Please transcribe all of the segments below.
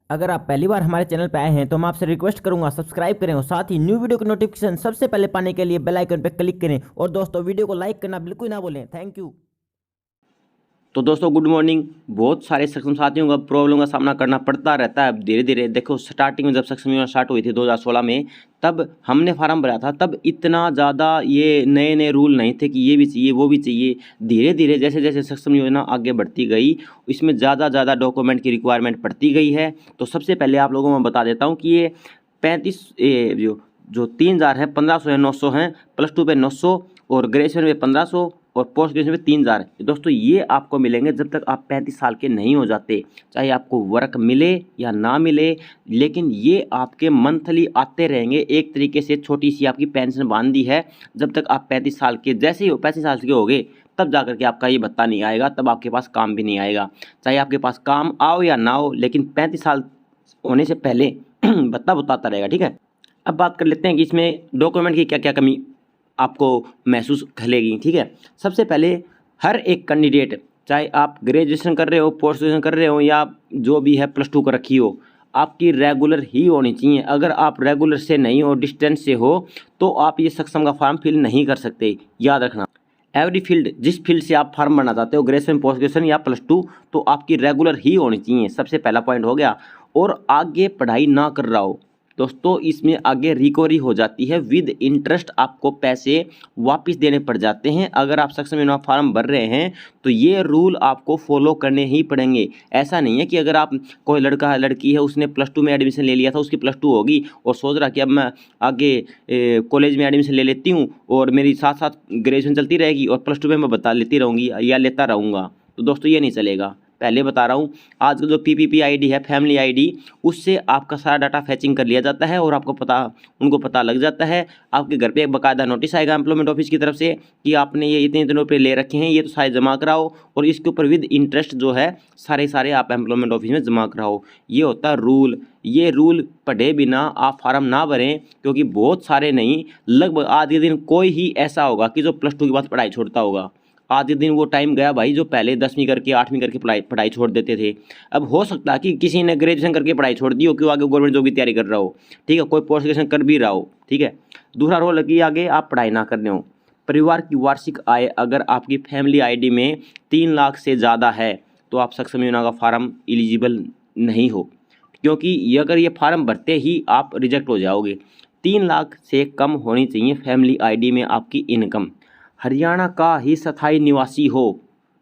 अगर आप पहली बार हमारे चैनल पर आए हैं तो मैं आपसे रिक्वेस्ट करूंगा सब्सक्राइब करें और साथ ही न्यू वीडियो की नोटिफिकेशन सबसे पहले पाने के लिए बेल आइकन पर क्लिक करें और दोस्तों वीडियो को लाइक करना बिल्कुल ना भूलें। Thank you. तो दोस्तों गुड मॉर्निंग। बहुत सारे सक्षम साथियों का प्रॉब्लम का सामना करना पड़ता रहता है। अब धीरे धीरे देखो, स्टार्टिंग में जब सक्षम योजना स्टार्ट हुई थी 2016 में, तब हमने फार्म भरा था, तब इतना ज़्यादा ये नए नए रूल नहीं थे कि ये भी चाहिए वो भी चाहिए। धीरे धीरे जैसे जैसे सक्षम योजना आगे बढ़ती गई, इसमें ज़्यादा डॉक्यूमेंट की रिक्वायरमेंट पड़ती गई है। तो सबसे पहले आप लोगों को मैं बता देता हूँ कि ये 35 जो जो 3000 है, 1500 है, 900 हैं, +2 पे 900 और ग्रेजुएशन में 1500 और पोस्ट ग्रेजुएशन में 3000। दोस्तों ये आपको मिलेंगे जब तक आप 35 साल के नहीं हो जाते, चाहे आपको वर्क मिले या ना मिले, लेकिन ये आपके मंथली आते रहेंगे। एक तरीके से छोटी सी आपकी पेंशन बांधी है। जब तक आप 35 साल के जैसे ही 35 साल के हो गए, तब जा करके आपका ये भत्ता नहीं आएगा, तब आपके पास काम भी नहीं आएगा। चाहे आपके पास काम आओ या ना हो, लेकिन 35 साल होने से पहले भत्ता बताता रहेगा। ठीक है, अब बात कर लेते हैं कि इसमें डॉक्यूमेंट की क्या क्या कमी आपको महसूस खलेगी। ठीक है, सबसे पहले हर एक कैंडिडेट, चाहे आप ग्रेजुएशन कर रहे हो, पोस्ट ग्रेजुएशन कर रहे हो या जो भी है +2 कर रखी हो, आपकी रेगुलर ही होनी चाहिए। अगर आप रेगुलर से नहीं हो, डिस्टेंस से हो, तो आप ये सक्षम का फॉर्म फिल नहीं कर सकते। याद रखना, एवरी फील्ड, जिस फील्ड से आप फॉर्म भरना चाहते हो, ग्रेजुएशन, पोस्ट ग्रेजुएशन या +2, तो आपकी रेगुलर ही होनी चाहिए। सबसे पहला पॉइंट हो गया। और आगे पढ़ाई ना कर रहा हो दोस्तों, इसमें आगे रिकवरी हो जाती है, विद इंटरेस्ट आपको पैसे वापस देने पड़ जाते हैं। अगर आप सक्षम योजना फॉर्म भर रहे हैं तो ये रूल आपको फॉलो करने ही पड़ेंगे। ऐसा नहीं है कि अगर आप, कोई लड़का है, लड़की है, उसने +2 में एडमिशन ले लिया था, उसकी +2 होगी और सोच रहा कि अब मैं आगे कॉलेज में एडमिशन ले लेती हूँ और मेरी साथ साथ ग्रेजुएशन चलती रहेगी और +2 में मैं बता लेती रहूँगी या लेता रहूँगा, तो दोस्तों ये नहीं चलेगा। पहले बता रहा हूँ, आज का जो PPP ID है, फैमिली ID, उससे आपका सारा डाटा फैचिंग कर लिया जाता है और आपको उनको पता लग जाता है। आपके घर पे एक बाकायदा नोटिस आएगा एम्प्लॉयमेंट ऑफिस की तरफ से कि आपने ये इतने दिनों पे ले रखे हैं, ये तो सारे जमा कराओ और इसके ऊपर विद इंटरेस्ट जो है सारे आप एम्प्लॉयमेंट ऑफिस में जमा कराओ। ये होता है रूल। ये रूल पढ़े बिना आप फार्म ना भरें, क्योंकि बहुत सारे नहीं, लगभग आज के दिन कोई ही ऐसा होगा कि जो +2 के बाद पढ़ाई छोड़ता होगा। आज के दिन वो टाइम गया भाई, जो पहले 10वीं करके 8वीं करके पढ़ाई छोड़ देते थे। अब हो सकता है कि किसी ने ग्रेजुएशन करके पढ़ाई छोड़ दी हो, क्यों आगे गवर्नमेंट जॉब की तैयारी कर रहा हो। ठीक है, कोई पोस्ट ग्रेजुएशन कर भी रहा हो। ठीक है, दूसरा रोल है कि आगे आप पढ़ाई ना करने हो। परिवार की वार्षिक आय अगर आपकी फैमिली ID में 3 लाख से ज़्यादा है, तो आप सक्षम योजना का फार्म एलिजिबल नहीं हो, क्योंकि ये अगर ये फार्म भरते ही आप रिजेक्ट हो जाओगे। 3 लाख से कम होनी चाहिए फैमिली ID में आपकी इनकम। हरियाणा का ही स्थायी निवासी हो,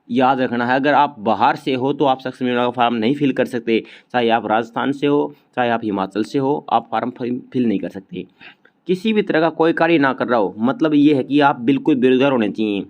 याद रखना है। अगर आप बाहर से हो तो आप सक्षम योजना का फॉर्म नहीं फिल कर सकते। चाहे आप राजस्थान से हो, चाहे आप हिमाचल से हो, आप फॉर्म फिल नहीं कर सकते। किसी भी तरह का कोई कार्य ना कर रहा हो, मतलब ये है कि आप बिल्कुल बेरोजगार होने चाहिए।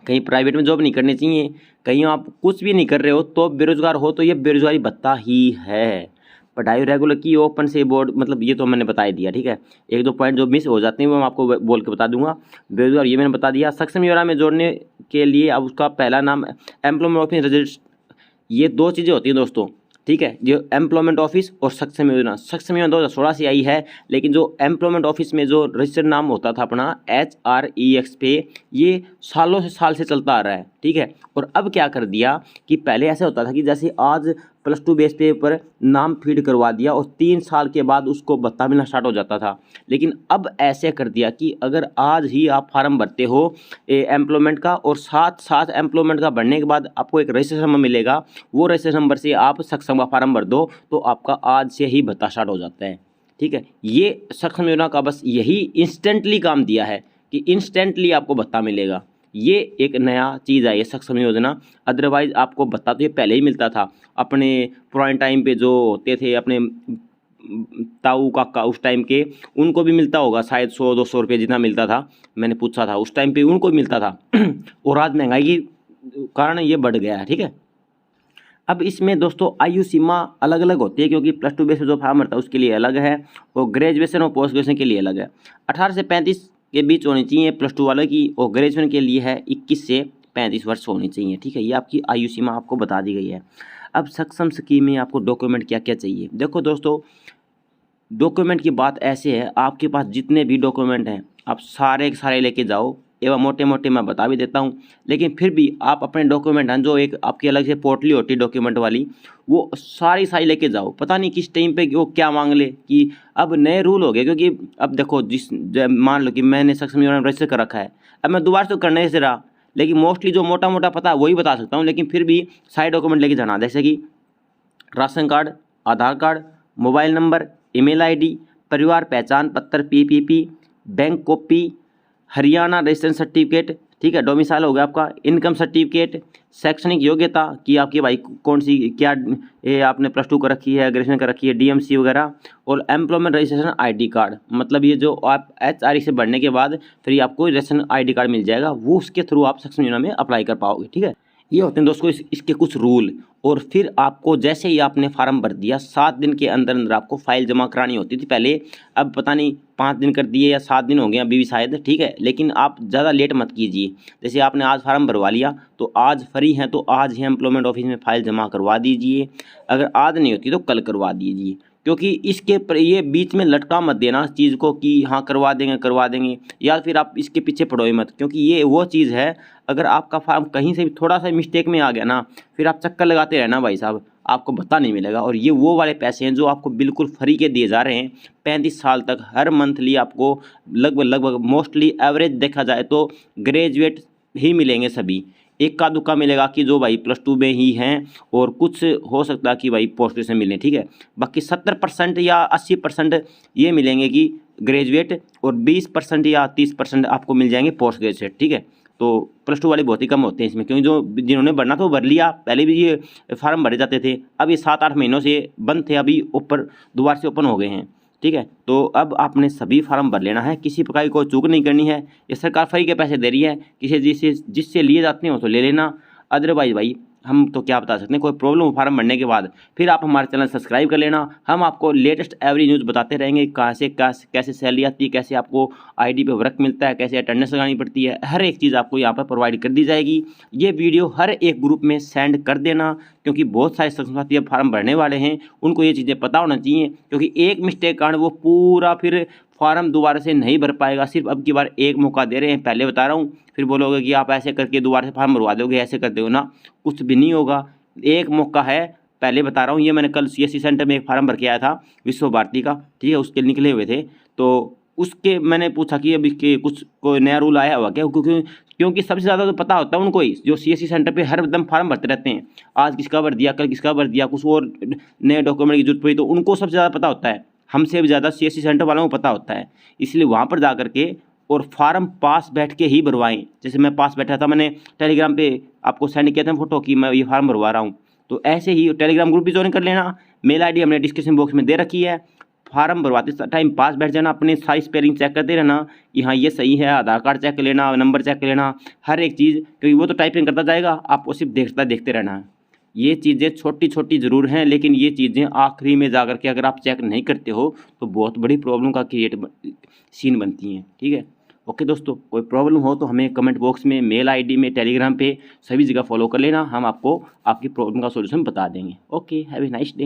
कहीं प्राइवेट में जॉब नहीं करनी चाहिए, कहीं आप कुछ भी नहीं कर रहे हो तो बेरोजगार हो, तो ये बेरोजगारी भत्ता ही है। पढ़ाई रेगुलर की, ओपन से बोर्ड, मतलब ये तो मैंने बता ही दिया। ठीक है, एक दो पॉइंट जो मिस हो जाते हैं वो मैं आपको बोल के बता दूंगा। बेरोजगार ये मैंने बता दिया। सक्षम योजना में जोड़ने के लिए अब उसका पहला नाम एम्प्लॉयमेंट ऑफिस रजिस्टर, ये दो चीज़ें होती हैं दोस्तों। ठीक है, जो एम्प्लॉयमेंट ऑफिस और सक्षम योजना, सक्षम योजना 2016 से आई है, लेकिन जो एम्प्लॉयमेंट ऑफिस में जो रजिस्टर्ड नाम होता था अपना HREX पे, ये सालों से साल से चलता आ रहा है। ठीक है, और अब क्या कर दिया कि पहले ऐसा होता था कि जैसे आज +2 बेस पे पर नाम फीड करवा दिया और 3 साल के बाद उसको भत्ता मिलना स्टार्ट हो जाता था, लेकिन अब ऐसे कर दिया कि अगर आज ही आप फार्म भरते हो एम्प्लॉयमेंट का और साथ साथ एम्प्लॉयमेंट का भरने के बाद आपको एक रजिस्ट्रेशन नंबर मिलेगा, वो रजिस्ट्रेशन नंबर से आप सक्षम का फार्म भर दो तो आपका आज से ही भत्ता स्टार्ट हो जाता है। ठीक है, ये सक्षम योजना का बस यही इंस्टेंटली काम दिया है कि इंस्टेंटली आपको भत्ता मिलेगा। ये एक नया चीज़ है ये सक्षम योजना। अदरवाइज आपको भत्ता तो ये पहले ही मिलता था। अपने पुराने टाइम पे जो होते थे अपने ताऊ काका उस टाइम के, उनको भी मिलता होगा शायद 100-200 रुपये जितना मिलता था। मैंने पूछा था उस टाइम पे, उनको भी मिलता था और आज महंगाई के कारण ये बढ़ गया है। ठीक है, अब इसमें दोस्तों आयु सीमा अलग अलग होती है, क्योंकि +2 बेस जो फार्म भरता है उसके लिए अलग है और ग्रेजुएशन और पोस्ट ग्रेजुएशन के लिए अलग है। 18 से 35 के बीच होनी चाहिए +2 वालों की, और ग्रेजुएशन के लिए है 21 से 35 वर्ष होनी चाहिए। ठीक है, ये आपकी आयु सीमा आपको बता दी गई है। अब सक्षम स्कीम में आपको डॉक्यूमेंट क्या क्या चाहिए। देखो दोस्तों, डॉक्यूमेंट की बात ऐसे है, आपके पास जितने भी डॉक्यूमेंट हैं आप सारे के सारे लेके जाओ, एवं मोटे मोटे मैं बता भी देता हूँ, लेकिन फिर भी आप अपने डॉक्यूमेंट हैं जो एक आपकी अलग से पोर्टली होती है डॉक्यूमेंट वाली, वो सारी लेके जाओ। पता नहीं किस टाइम पे वो क्या मांग ले कि अब नए रूल हो गए, क्योंकि अब देखो मान लो कि मैंने सक्षम योजना रजिस्टर कर रखा है, अब मैं दोबारा से करने से रहा, लेकिन मोस्टली जो मोटा मोटा पता है वही बता सकता हूँ, लेकिन फिर भी सारे डॉक्यूमेंट लेके जाना, जैसे कि ration card, Aadhaar card, mobile number, email ID, परिवार पहचान पत्र PPP, bank copy, Haryana registration certificate, ठीक है, डोमिसाइल हो गया आपका, इनकम सर्टिफिकेट, शैक्षणिक योग्यता कि आपकी भाई कौन सी क्या ये आपने +2 कर रखी है, ग्रेजुएशन कर रखी है, DMC वगैरह, और एम्प्लॉयमेंट रजिस्ट्रेशन ID कार्ड, मतलब ये जो आप HRE से बढ़ने के बाद फिर आपको रजिस्ट्रेशन ID कार्ड मिल जाएगा, वो उसके थ्रू आप सक्षम योजना में अप्लाई कर पाओगे, ठीक है। ये होते हैं दोस्तों इसके कुछ रूल। और फिर आपको जैसे ही आपने फार्म भर दिया 7 दिन के अंदर अंदर आपको फाइल जमा करानी होती थी पहले, अब पता नहीं 5 दिन कर दिए या 7 दिन हो गए अभी भी शायद, ठीक है, लेकिन आप ज़्यादा लेट मत कीजिए। जैसे आपने आज फार्म भरवा लिया तो आज फ्री हैं तो आज ही एम्प्लॉयमेंट ऑफिस में फाइल जमा करवा दीजिए, अगर आज नहीं होती तो कल करवा दीजिए, क्योंकि इसके ये बीच में लटका मत देना इस चीज़ को कि हाँ करवा देंगे, या फिर आप इसके पीछे पड़ोए मत, क्योंकि ये वो चीज़ है, अगर आपका फार्म कहीं से भी थोड़ा सा मिस्टेक में आ गया ना, फिर आप चक्कर लगाते रहना भाई साहब, आपको पता नहीं मिलेगा। और ये वो वाले पैसे हैं जो आपको बिल्कुल फ्री के दिए जा रहे हैं 35 साल तक, हर मंथली आपको लगभग मोस्टली एवरेज देखा जाए तो ग्रेजुएट ही मिलेंगे सभी, इक्का दुक्का मिलेगा कि जो भाई +2 में ही हैं, और कुछ हो सकता है कि भाई पोस्ट से मिलें, ठीक है, बाकी 70% या 80% ये मिलेंगे कि ग्रेजुएट, और 20% या 30% आपको मिल जाएंगे पोस्ट ग्रेजुएट, ठीक है। तो +2 वाले बहुत ही कम होते हैं इसमें, क्योंकि जो जिन्होंने भरना था वो भर लिया, पहले भी ये फार्म भरे जाते थे, अब ये 7-8 महीनों से बंद थे, अभी ऊपर दोबारा से ओपन हो गए हैं, ठीक है। तो अब आपने सभी फार्म भर लेना है, किसी प्रकार की कोई चूक नहीं करनी है, ये सरकार फ्री के पैसे दे रही है, किसी जिससे लिए जाते हैं वो तो ले लेना, अदरवाइज भाई हम तो क्या बता सकते हैं, कोई प्रॉब्लम हो फार्म भरने के बाद फिर आप हमारे चैनल सब्सक्राइब कर लेना, हम आपको लेटेस्ट एवरी न्यूज़ बताते रहेंगे, कहाँ से कैसे सैलरी आती है, कैसे आपको ID पे वर्क मिलता है, कैसे अटेंडेंस लगानी पड़ती है, हर एक चीज़ आपको यहाँ पर प्रोवाइड कर दी जाएगी। ये वीडियो हर एक ग्रुप में सेंड कर देना, क्योंकि बहुत सारे साथी अब फार्म भरने वाले हैं, उनको ये चीज़ें पता होना चाहिए, क्योंकि एक मिस्टेक कारण वो पूरा फिर फार्म दोबारा से नहीं भर पाएगा। सिर्फ अब की बार एक मौका दे रहे हैं, पहले बता रहा हूँ, फिर बोलोगे कि आप ऐसे करके दोबारा से फार्म भरवा दोगे, ऐसे कर दो ना, कुछ भी नहीं होगा, एक मौका है, पहले बता रहा हूँ। ये मैंने कल CSC सेंटर में एक फार्म भर के आया था विश्व भारती का, ठीक है, उसके निकले हुए थे, तो उसके मैंने पूछा कि अब इसके कुछ कोई नया रूल आया हुआ क्या, क्योंकि सबसे ज़्यादा तो पता होता है उनको ही, जो CSC सेंटर पे हर एकदम फार्म भरते रहते हैं, आज किसका भर दिया, कल किसका भर दिया, कुछ और नए डॉक्यूमेंट की जरूरत पड़ी तो उनको सबसे ज़्यादा पता होता है, हमसे भी ज़्यादा CSC सेंटर वालों को पता होता है, इसलिए वहाँ पर जा करके और फार्म पास बैठ के ही भरवाएं। जैसे मैं पास बैठा था, मैंने टेलीग्राम पे आपको सेंड किया था फोटो कि मैं ये फार्म भरवा रहा हूँ, तो ऐसे ही टेलीग्राम ग्रुप भी ज्वाइन कर लेना, मेल ID हमने डिस्क्रिप्शन बॉक्स में दे रखी है, फार्म भरवाते टाइम पास बैठ जाना, अपने सारी स्पेलिंग चेक करते रहना कि हाँ ये सही है, आधार कार्ड चेक कर लेना, नंबर चेक कर लेना, हर एक चीज़, क्योंकि वो तो टाइपिंग करता जाएगा, आपको सिर्फ देखते रहना है। ये चीज़ें छोटी छोटी ज़रूर हैं, लेकिन ये चीज़ें आखिरी में जाकर के अगर आप चेक नहीं करते हो तो बहुत बड़ी प्रॉब्लम का सीन बनती हैं, ठीक है। ओके दोस्तों, कोई प्रॉब्लम हो तो हमें कमेंट बॉक्स में, मेल ID में, टेलीग्राम पे सभी जगह फॉलो कर लेना, हम आपको आपकी प्रॉब्लम का सॉल्यूशन बता देंगे। Okay, have a nice day.